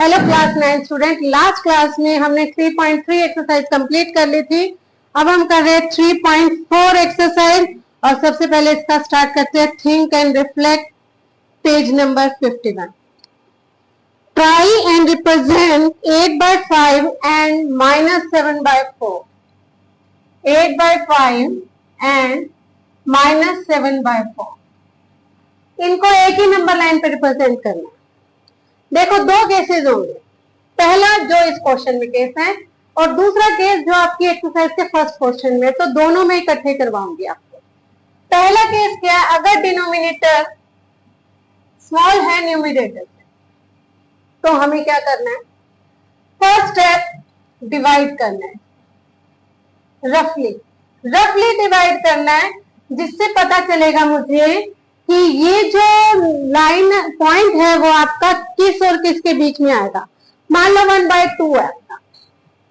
Hello class 9 student, last class में हमने 3.3 exercise complete कर ली थी। अब हम कर रहे हैं 3.4 एक्सरसाइज और सबसे पहले इसका स्टार्ट करते हैं। Think and reflect, page number 51। Try and represent 8/5 and -7/4। 8/5 and -7/4 इनको एक ही नंबर लाइन पे रिप्रेजेंट करना है। देखो, दो केसेस होंगे। पहला जो इस क्वेश्चन में केस है और दूसरा केस जो आपकी एक्सरसाइज के फर्स्ट क्वेश्चन में, तो दोनों में इकट्ठे करवाऊंगी आपको। पहला केस क्या है? अगर डिनोमिनेटर स्मॉल है न्यूमरेटर से, तो हमें क्या करना है? फर्स्ट स्टेप डिवाइड करना है, रफली डिवाइड करना है, जिससे पता चलेगा मुझे कि ये जो लाइन पॉइंट है वो आपका किस और किसके बीच में आएगा। मान लो 1/2 है आपका,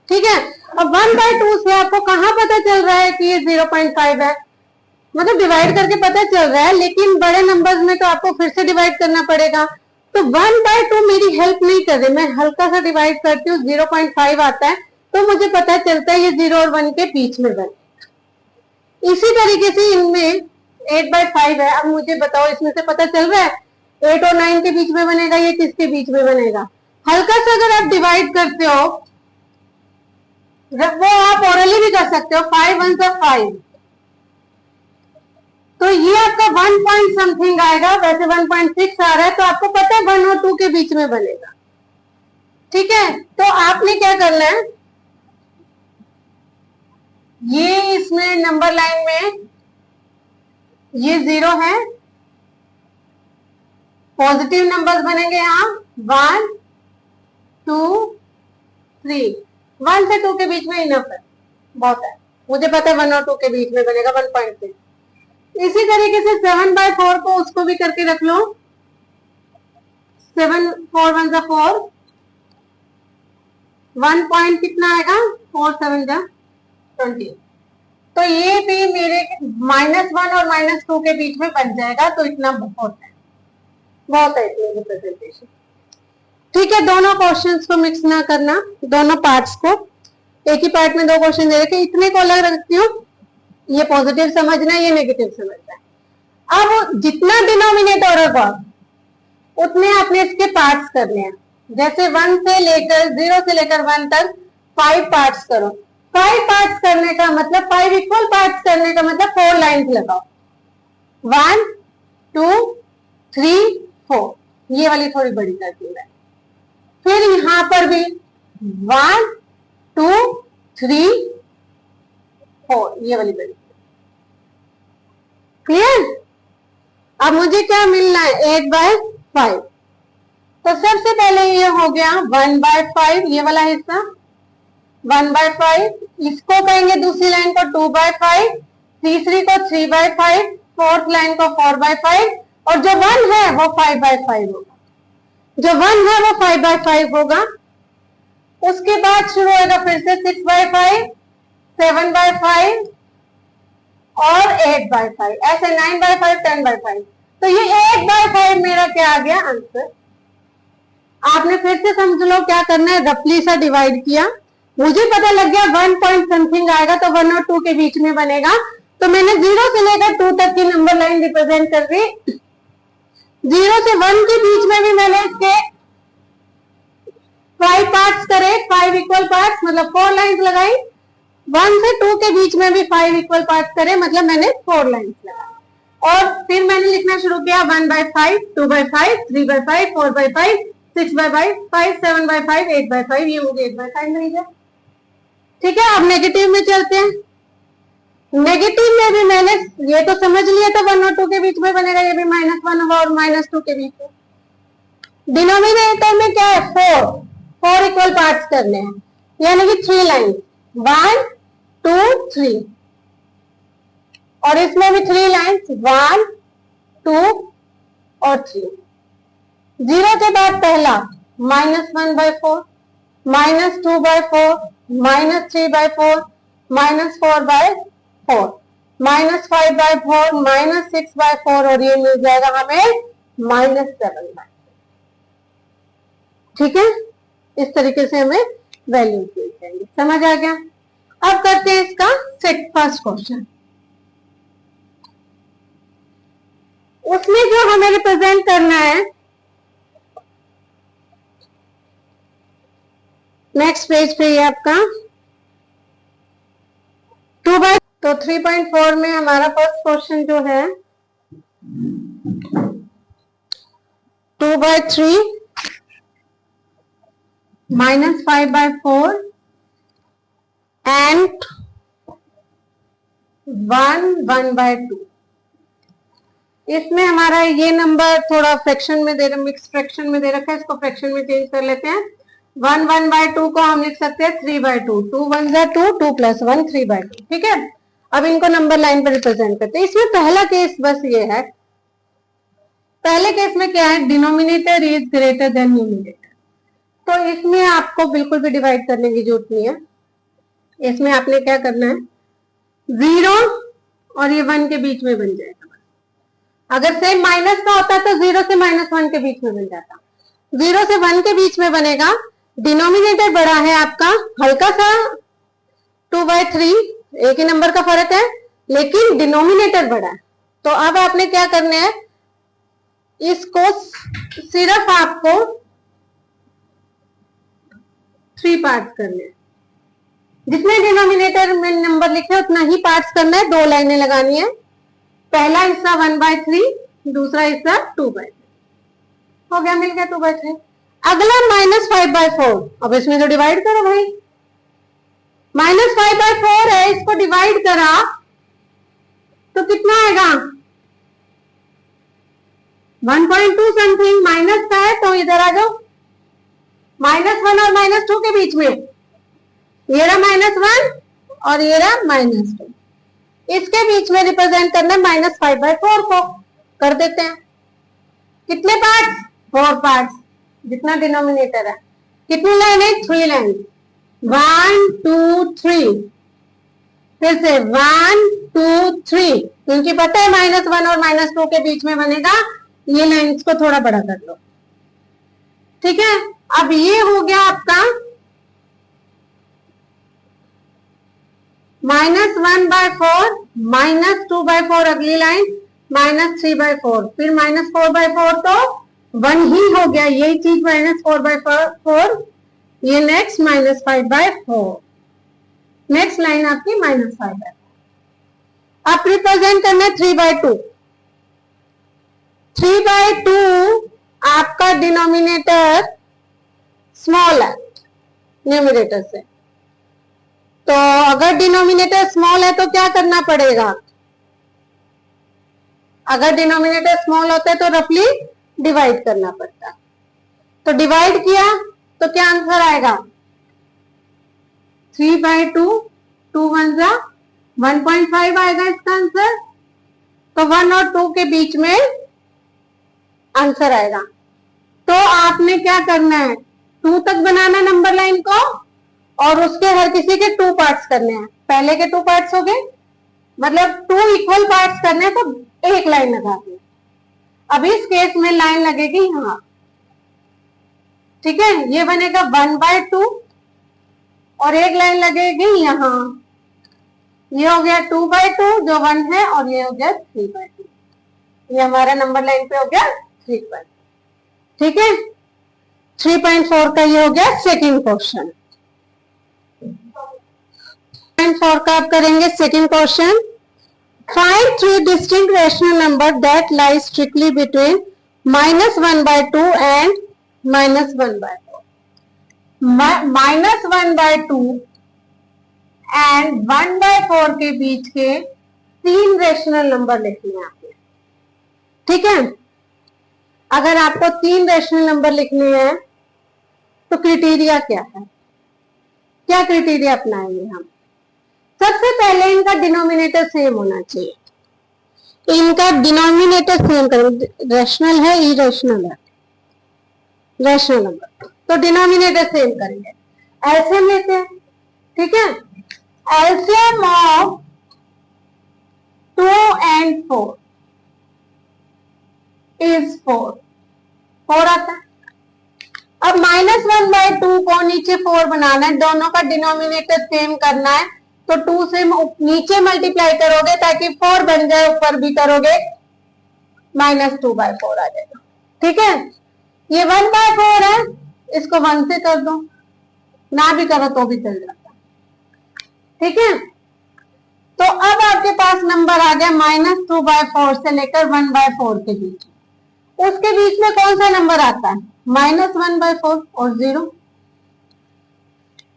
ठीक है। अब 1/2 से आपको कहां पता चल रहा है कि ये 0.5 है? मतलब डिवाइड करके पता चल रहा है, लेकिन बड़े नंबर्स में तो आपको फिर से डिवाइड करना पड़ेगा। तो 1/2 मेरी हेल्प नहीं कर रही, मैं हल्का सा डिवाइड करती हूँ, 0.5 आता है, तो मुझे पता चलता है ये 0 और 1 के बीच में बने। इसी तरीके से इनमें 8/5 है। अब मुझे बताओ, इसमें से पता चल रहा है 8 और 9 के बीच में बनेगा, ये किसके बीच में बनेगा? हल्का सा अगर आप डिवाइड करते हो, वो आप ओरली भी कर सकते हो, 5 1 से 5, तो ये आपका 1 पॉइंट समथिंग आएगा। वैसे 1.6 आ रहा है, तो आपको पता है 1 और 2 के बीच में बनेगा, ठीक है। तो आपने क्या करना है, ये इसमें नंबर लाइन में ये 0 है, पॉजिटिव नंबर्स बनेंगे यहाँ 1 2 3। 1 से 2 के बीच में इनफ है, बहुत है। मुझे पता है 1 और 2 के बीच में बनेगा 1.6। इसी तरीके से 7/4 को उसको भी करके रख लो। 7 4 1 जा 4, 1 पॉइंट कितना आएगा? 4 7 जा 20। तो ये भी मेरे -1 और -2 के बीच में बन जाएगा, तो इतना बहुत है, बहुत है इतनी रिप्रेजेंटेशन, ठीक है। दोनों क्वेश्चंस को मिक्स ना करना, दोनों पार्ट्स को। एक ही पार्ट में दो क्वेश्चन दे रखे, इतने को अलग रखती हूँ। ये पॉजिटिव समझना, ये नेगेटिव समझना है। अब जितना डिनोमिनेटर होगा उतने आपने इसके पार्ट्स करने हैं। जैसे 1 से लेकर 0 से लेकर 1 तक 5 पार्ट्स करो। 5 पार्ट्स करने का मतलब 5 इक्वल पार्ट्स करने का मतलब 4 लाइंस लगाओ। 1 2 3 4, ये वाली थोड़ी बड़ी करती है। फिर यहां पर भी 1 2 3 4, ये वाली बड़ी। क्लियर? अब मुझे क्या मिलना है? 8/5। तो सबसे पहले ये हो गया 1/5, ये वाला हिस्सा 1/5। इसको कहेंगे दूसरी लाइन को 2/5, तीसरी को 3/5, फोर्थ लाइन को 4/5, और जो 1 है वो 5/5 होगा। जो 1 है वो 5/5 होगा। उसके बाद शुरू होगा फिर से 6/5, 7/5 और 8/5, ऐसे 9/5 10/5। तो ये 8/5 मेरा क्या आ गया? आंसर। आपने फिर से समझ लो क्या करना है, रफली सा डिवाइड किया, मुझे पता लग गया 1 पॉइंट समथिंग आएगा, तो 1 और 2 के बीच में बनेगा। तो मैंने 0 से लेकर 2 तक की नंबर लाइन रिप्रेजेंट कर दी। 0 से 1 के बीच में भी मैंने इसके 5 पार्ट्स करे, 5 इक्वल पार्ट्स, मतलब 4 लाइंस लगाई। 1 से 2 के बीच में भी 5 इक्वल पार्ट्स करे, मतलब मैंने 4 लाइंस लगाई। और फिर मैंने लिखना शुरू किया 1/5, 2/5, 3/5, 4/5, 6/5, 7/5, 8/5, ये हो गया 8/5 नहीं है, ठीक है। अब नेगेटिव में चलते हैं। नेगेटिव में भी मैंने ये तो समझ लिया था 1 और 2 के बीच में बनेगा, ये भी -1 और -2 के बीच में। डिनोमिनेटर में क्या है? 4 इक्वल पार्ट्स करने हैं, यानी कि 3 लाइन, 1 2 3, और इसमें भी 3 लाइन्स, 1 2 और 3। 0 के बाद पहला -1/4, -2/4, -3/4, -4/4, -5/4, -6/4, और ये मिल जाएगा हमें -7/4, ठीक है। इस तरीके से हमें वैल्यूज मिल जाएंगे। समझ आ गया? अब करते हैं इसका फर्स्ट क्वेश्चन। उसमें जो हमें रिप्रेजेंट करना है, नेक्स्ट पेज पे ये आपका 2/, तो 3.4 में हमारा फर्स्ट क्वेश्चन जो है 2/3 -5/4 and 1/2। इसमें हमारा ये नंबर थोड़ा फ्रैक्शन में दे रहा, मिक्स फ्रैक्शन में दे रखा है, इसको फ्रैक्शन में चेंज कर लेते हैं। 1/2 को हम लिख सकते हैं 3/2, 2 1 2, 2 + 1 3/2। ठीक है, अब इनको नंबर लाइन पर रिप्रेजेंट करते हैं। इसमें पहला केस बस ये है, पहले केस में क्या है, denominator is greater than numerator, तो इसमें आपको बिल्कुल भी डिवाइड करने की जरूरत नहीं है। इसमें आपने क्या करना है, 0 और ये 1 के बीच में बन जाएगा। अगर सेम माइनस का होता तो 0 से -1 के बीच में बन जाता, 0 से 1 के बीच में बनेगा। डिनोमिनेटर बड़ा है आपका, हल्का सा 2/3, एक ही नंबर का फर्क है, लेकिन डिनोमिनेटर बड़ा है। तो अब आपने क्या करना है, इसको सिर्फ आपको 3 पार्ट्स करने हैं। जितने डिनोमिनेटर में नंबर लिखे उतना ही पार्ट्स करना है, 2 लाइनें लगानी है। पहला हिस्सा 1/3, दूसरा हिस्सा 2/3। हो गया, मिल गया 2/3। अगला -5/4, अब इसमें तो डिवाइड करो भाई, -5/4 है, इसको डिवाइड करा तो कितना आएगा, 1.2 समथिंग। माइनस का है तो इधर आ जाओ, -1 और -2 के बीच में, ये रहा -1 और ये रहा -2, इसके बीच में रिप्रेजेंट करना -5/4 को। कर देते हैं, कितने पार्ट्स, 4 पार्ट्स, जितना डिनोमिनेटर है। कितनी लाइन है, 3 लाइन, 1 2 3, फिर से 1 2 3, क्योंकि पता है -1 और -2 के बीच में बनेगा। ये लाइन्स को थोड़ा बड़ा कर लो, ठीक है। अब ये हो गया आपका -1/4, -2/4, अगली लाइन -3/4, फिर -4/4, तो 1 ही हो गया, यही चीज -4/4, ये नेक्स्ट -5/4, नेक्स्ट लाइन आपकी -5/4। अब रिप्रेजेंट करना है 3/2। 3/2 आपका डिनोमिनेटर स्मॉल है न्यूमरेटर से, तो अगर डिनोमिनेटर स्मॉल है तो क्या करना पड़ेगा, अगर डिनोमिनेटर स्मॉल होता है तो रफली डिवाइड करना पड़ता। तो डिवाइड किया तो क्या आंसर आएगा, 3/2, 2 1 जा 1.5 आएगा इसका आंसर। तो 1 और 2 के बीच में आंसर आएगा। तो आपने क्या करना है, 2 तक बनाना नंबर लाइन को, और उसके हर किसी के 2 पार्ट्स करने हैं। पहले के 2 पार्ट्स हो गए, मतलब 2 इक्वल पार्ट्स करने हैं, तो एक लाइन लगा दी। अब इस केस में लाइन लगेगी यहां, ठीक है, ये बनेगा 1/2, और एक लाइन लगेगी यहां, ये हो गया 2/2 जो 1 है, और ये हो गया 3/2, ये हमारा नंबर लाइन पे हो गया 3/2। ठीक है, 3.4 का ये हो गया सेकंड क्वेश्चन। 3.4 का आप करेंगे second question. Find 3 distinct rational number that lie strictly between -1/2 and -1/4। -1/2 and 1/4 के बीच के 3 रैशनल नंबर लिखने हैं आपने। ठीक है, अगर आपको 3 रैशनल नंबर लिखने हैं तो क्राइटेरिया क्या है, क्या क्राइटेरिया अपनाएंगे हम। सबसे पहले इनका डिनोमिनेटर सेम होना चाहिए, इनका डिनोमिनेटर सेम करें, रैशनल है इरेशनल है, रैशनल नंबर, तो डिनोमिनेटर सेम करेंगे। एलसीएम लेते हैं, ठीक है, एलसीएम ऑफ 2 and 4 is 4 आता है। अब -1/2 को नीचे 4 बनाना है, दोनों का डिनोमिनेटर सेम करना है, तो 2 से नीचे मल्टीप्लाई करोगे ताकि 4 बन जाए, ऊपर भी करोगे -2/4 आ जाएगा। ठीक है, ये 1/4 है, इसको 1 से कर दो, ना भी करो तो भी चल जाता। ठीक है, तो अब आपके पास नंबर आ गया -2/4 से लेकर 1/4 के बीच। उसके बीच में कौन सा नंबर आता है? -1/4 और 0।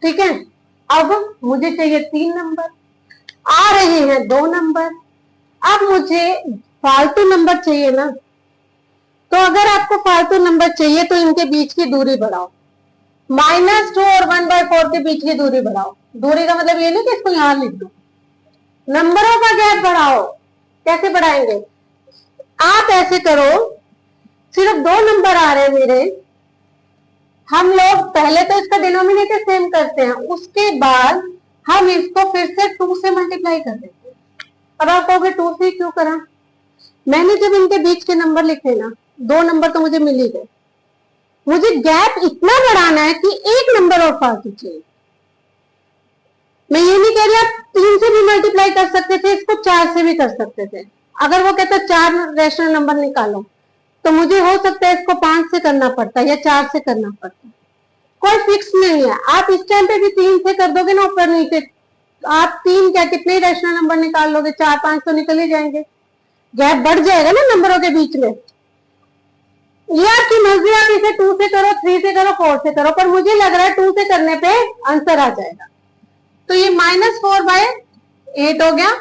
ठीक है, अब मुझे चाहिए 3 नंबर, आ रहे हैं 2 नंबर। अब मुझे फालतू नंबर चाहिए ना, तो अगर आपको फालतू नंबर चाहिए तो इनके बीच की दूरी बढ़ाओ, -2 और 1/4 के बीच की दूरी बढ़ाओ। दूरी का मतलब ये नहीं कि इसको यहां लिख दो, नंबरों का गैप बढ़ाओ। कैसे बढ़ाएंगे? आप ऐसे करो, सिर्फ 2 नंबर आ रहे हैं मेरे, हम लोग पहले तो इसका डिनोमिनेटर सेम करते हैं, उसके बाद हम इसको फिर से 2 से मल्टीप्लाई कर देते हैं। अब आप कहोगे 2 से क्यों करा? मैंने जब इनके बीच के नंबर लिखे ना, 2 नंबर तो मुझे मिल ही गए, मुझे गैप इतना बढ़ाना है कि 1 नंबर और फालतू चाहिए। मैं ये नहीं कह रही आप 3 से भी मल्टीप्लाई कर सकते थे, इसको 4 से भी कर सकते थे। अगर वो कहता 4 रैशनल नंबर निकालो, तो मुझे हो सकता है इसको 5 से करना पड़ता या 4 से करना पड़ता। कोई फिक्स नहीं है, आप इस टाइम पे भी 3 से कर दोगे ना ऊपर नीचे, आप 3 क्या कितने रैशनल नंबर निकाल लोगे, 4-5 तो निकल ही जाएंगे, गैप बढ़ जाएगा ना नंबरों के बीच में। ये आपकी मर्जी, आप इसे 2 से करो, 3 से करो, 4 से करो, पर मुझे लग रहा है 2 से करने पे आंसर आ जाएगा। तो ये -4/8 हो गया।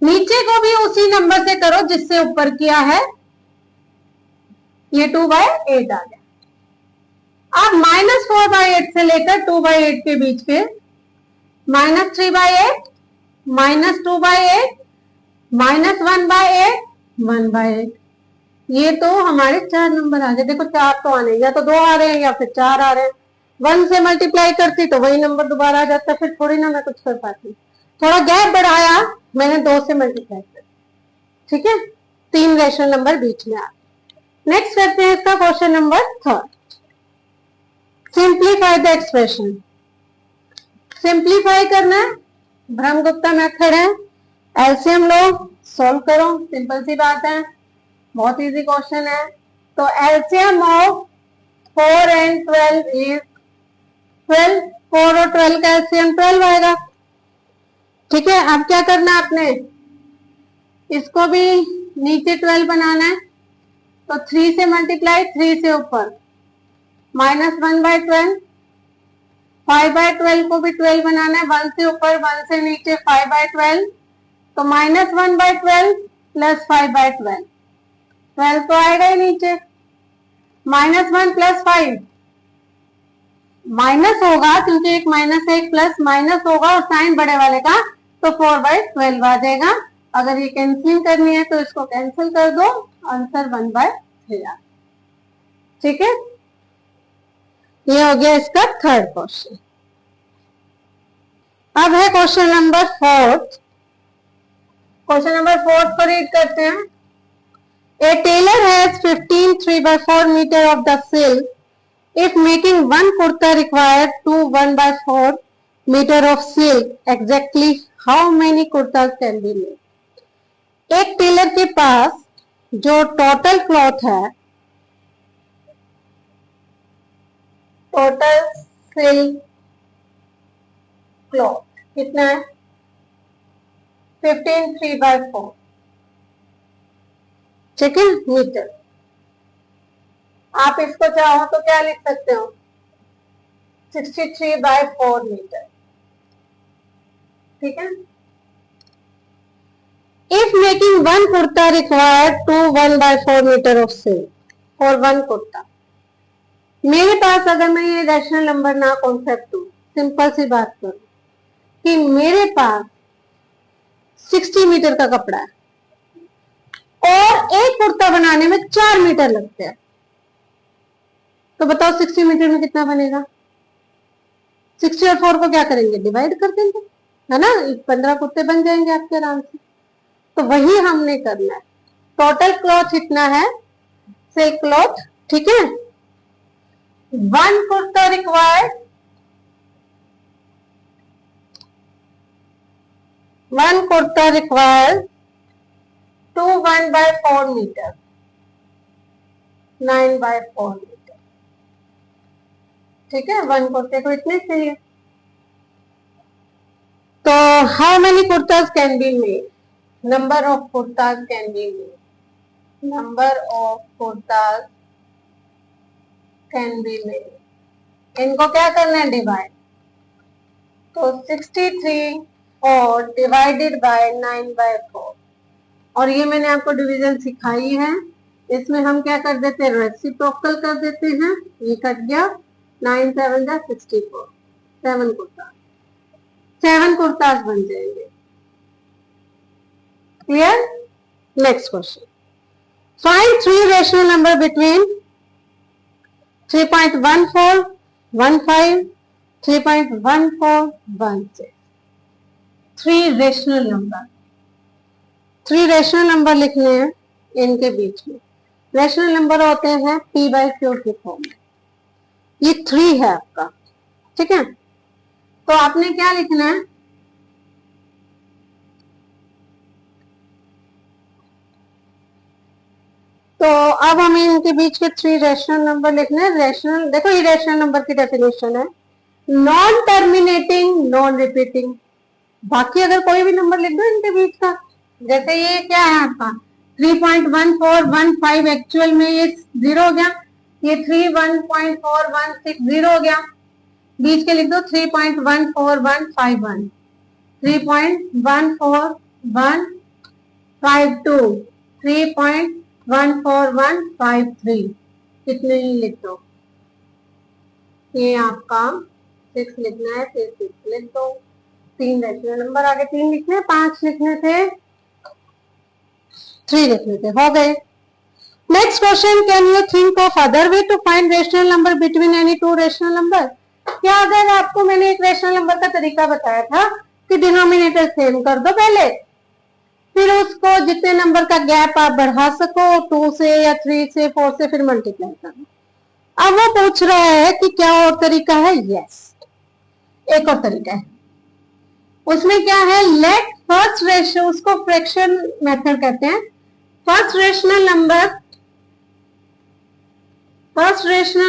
नीचे को भी उसी नंबर से करो जिससे ऊपर किया है, ये 2/8 आ गया। अब -4/8 से लेकर 2/8 के बीच के -3/8, -2/8, -1/8, 1/8, ये तो हमारे 4 नंबर आ गए। देखो 4 तो आने, या तो 2 आ रहे हैं या फिर 4 आ रहे हैं। 1 से मल्टीप्लाई करती तो वही नंबर दोबारा आ जाता, फिर थोड़ी ना मैं कुछ कर पाती। थोड़ा गैप बढ़ाया मैंने, 2 से मल्टीप्लाई कर। ठीक है, 3 रैशनल नंबर बीच में आ। नेक्स्ट करते हैं इसका question number 3। Simplify the expression. Simplify करना है, ब्रह्मगुप्ता मेथड है, एलसीएम लो, सॉल्व करो, सिंपल सी बात है, बहुत इजी क्वेश्चन है। तो एलसीएम ऑफ 4 and 12 इज 12। 4 और 12 का एलसीएम 12 आएगा। ठीक है, अब क्या करना है आपने, इसको भी नीचे 12 बनाना है, तो 3 से मल्टीप्लाई, 3 से ऊपर -1/12, 5/12 को भी 12 बनाना है, 1 से ऊपर, 1 से नीचे 5/12, तो -1/12 प्लस 5/12, 12 तो आएगा ही नीचे, -1 प्लस 5 माइनस होगा, क्योंकि एक माइनस है, एक प्लस, माइनस होगा और साइन बड़े वाले का, तो 4/12 आ जाएगा। अगर ये कैंसिलिंग करनी है तो इसको कैंसिल कर दो, आंसर 1/3 आ। ठीक है, ये हो गया इसका थर्ड क्वेश्चन। अब है क्वेश्चन नंबर 4। क्वेश्चन नंबर 4 को रीड करते हैं। A tailor has 15 3/4 meter of the silk. If making one kurta required 2 1/4 meter of silk, exactly how many kurtas can be made? एक टेलर के पास जो टोटल क्लॉथ है, total silk cloth कितना है, 15 3/4, ठीक है, मीटर। आप इसको चाहो तो क्या लिख सकते हो, 63/4 मीटर। ठीक है, if making one kurta required 2 1/4 meter of silk for one kurta. मेरे पास अगर मैं ये रैशनल नंबर ना कॉन्सेप्ट हूं, सिंपल सी बात करूं कि मेरे पास 60 मीटर का कपड़ा है और एक कुर्ता बनाने में 4 मीटर लगते हैं, तो बताओ 60 मीटर में कितना बनेगा। 60 और 4 को क्या करेंगे, डिवाइड कर देंगे, है ना, 15 कुर्ते बन जाएंगे आपके आराम से। तो वही हमने करना है। टोटल क्लॉथ इतना है, सिल्क क्लॉथ, ठीक है, 1 kurta required 2 1/4 meter, 9/4 मीटर। ठीक है, 1 कुर्ते को इतने चाहिए। तो how many kurtas can be made? Number of kurtas can be made, number of kurtas can be made. इनको क्या करना है? डिवाइड। तो 63 और डिवाइडेड बाय 9/4, और ये मैंने आपको डिवीजन सिखाई है। इसमें हम क्या कर देते हैं? रेसिप्रोकल कर देते हैं। ये कट गया, 9 7 जा 64, 7 कुर्ताज बन जाएंगे। Clear? Next question, find 3 rational number between 3.14 15 3.14 16। 3 rational number, 3 rational number लिखने हैं इनके बीच में। रेशनल नंबर होते हैं p/q के फॉर्म में। ये 3 है आपका, ठीक है। तो आपने क्या लिखना है? तो अब हमें इनके बीच के 3 रेशनल नंबर लिखने हैं। रेशनल, देखो ये रेशनल नंबर की डेफिनेशन है, नॉन टर्मिनेटिंग, नॉन रिपीटिंग। बाकी अगर कोई भी नंबर लिख दो इनके बीच का, जैसे ये क्या है आपका 3.1415, एक्चुअल में ये 0 हो गया, ये 3.1416 0 हो गया, बीच के लिख दो 3.14151, 3.14152, 3.14153, कितने ही लिख दो। ये आपका 6 लिखना है, फिर 6 लिख दो। 3 रेशनल नंबर आगे 3 लिखने, 5 लिखने थे, 3 लिखने थे, हो गए। Next question, can you think of other way to find rational number between any 2 rational number? क्या अगर आपको मैंने एक रेशनल नंबर का तरीका बताया था कि डिनोमिनेटर सेम कर दो पहले, फिर उसको जितने नंबर का गैप आप बढ़ा सको 2 से या 3 से 4 से, फिर मल्टीप्लाई करो। अब वो पूछ रहा है कि क्या और तरीका है? यस, एक और तरीका है। उसमें क्या है? लेट फर्स्ट रेशियो, उसको फ्रैक्शन मेथड कहते हैं। फर्स्ट रेशनल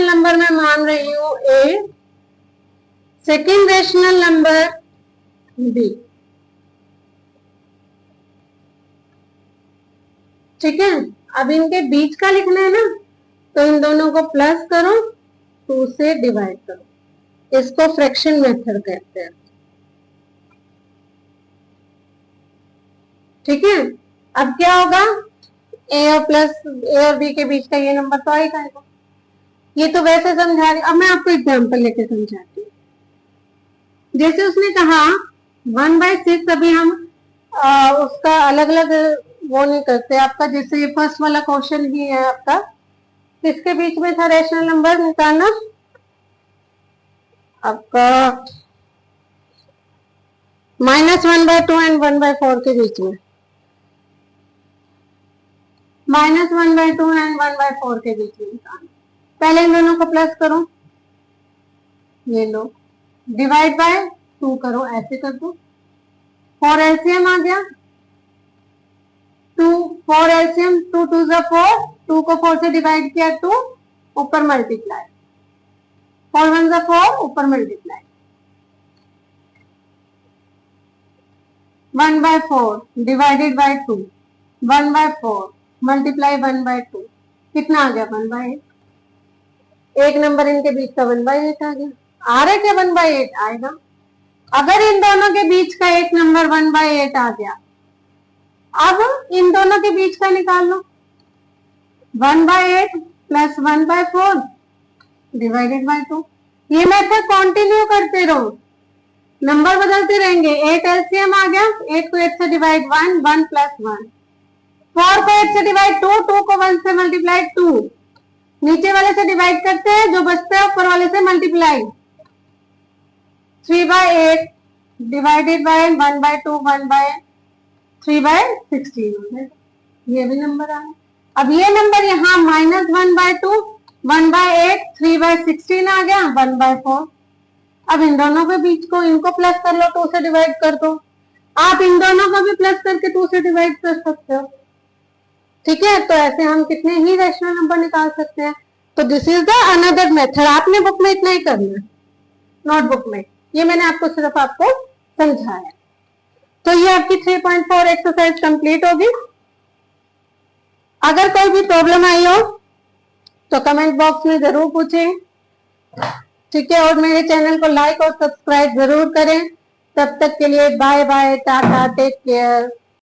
नंबर मैं मान रही हूं ए, सेकेंड रेशनल नंबर बी, ठीक है। अब इनके बीच का लिखना है ना, तो इन दोनों को प्लस करो, 2 से डिवाइड करो, इसको फ्रैक्शन मेथड कहते हैं, ठीक है। अब क्या होगा? ए और बी के बीच का ये नंबर तो आएगा। ये तो वैसे समझा रही, अब मैं आपको एग्जांपल लेके समझाती हूँ। जैसे उसने कहा 1/6, अभी हम उसका अलग अलग वो नहीं करते आपका, जैसे ये फर्स्ट वाला क्वेश्चन ही है आपका, किसके बीच में था रेशनल नंबर निकालना आपका? -1/2 एंड 1/4 के बीच में, -1/2 एंड 1/4 के बीच में निकालना। पहले इन दोनों को प्लस करो, ये लो, डिवाइड बाय 2 करो, ऐसे कर दो। 4 एलसीएम आ गया, 2 4 एलसीएम, 2 2 जा 4, 2 को 4 से डिवाइड किया 2, ऊपर मल्टीप्लाई, 4 1 जा 4, ऊपर मल्टीप्लाई, 1/4 डिवाइडेड बाय 2, 1/4 मल्टीप्लाई 1/2, कितना आ गया? 1/8। एक नंबर इनके बीच का 1/8 आ गया। आ रहा है क्या? 1/8 आएगा। अगर इन दोनों के बीच का एक नंबर 1/8 आ गया, अब इन दोनों के बीच का निकाल लो, 1/8 प्लस 1/4 डिवाइडेड बाय 2। ये मेथड कंटिन्यू करते रहो, नंबर बदलते रहेंगे। 8 एलसीएम आ गया, 8 को 8 से डिवाइड 1, 1 प्लस 1, 4 को 8 से डिवाइड 2, 2 को 1 से मल्टीप्लाई 2, नीचे वाले से डिवाइड करते हैं, जो बचता है ऊपर वाले से मल्टीप्लाई, 3/8 डिवाइडेड बाय 1/2, 1/3/16 हो गया। ये भी नंबर आया। अब ये नंबर यहाँ -1/2 1/8 3/16 आ गया 1/4। अब इन दोनों के बीच को इनको प्लस कर लो, 2 से डिवाइड कर दो। आप इन दोनों को भी प्लस करके 2 से डिवाइड कर सकते हो। ठीक है, तो ऐसे हम कितने ही रैशनल नंबर निकाल सकते हैं। तो this is the another method. आपने बुक में इतना ही करना है, नोटबुक में। ये मैंने आपको सिर्फ आपको समझाया। तो ये आपकी 3.4 एक्सरसाइज कंप्लीट होगी। अगर कोई भी प्रॉब्लम आई हो तो कमेंट बॉक्स में जरूर पूछें। ठीक है, और मेरे चैनल को लाइक और सब्सक्राइब जरूर करें। तब तक के लिए bye bye, tata, take care.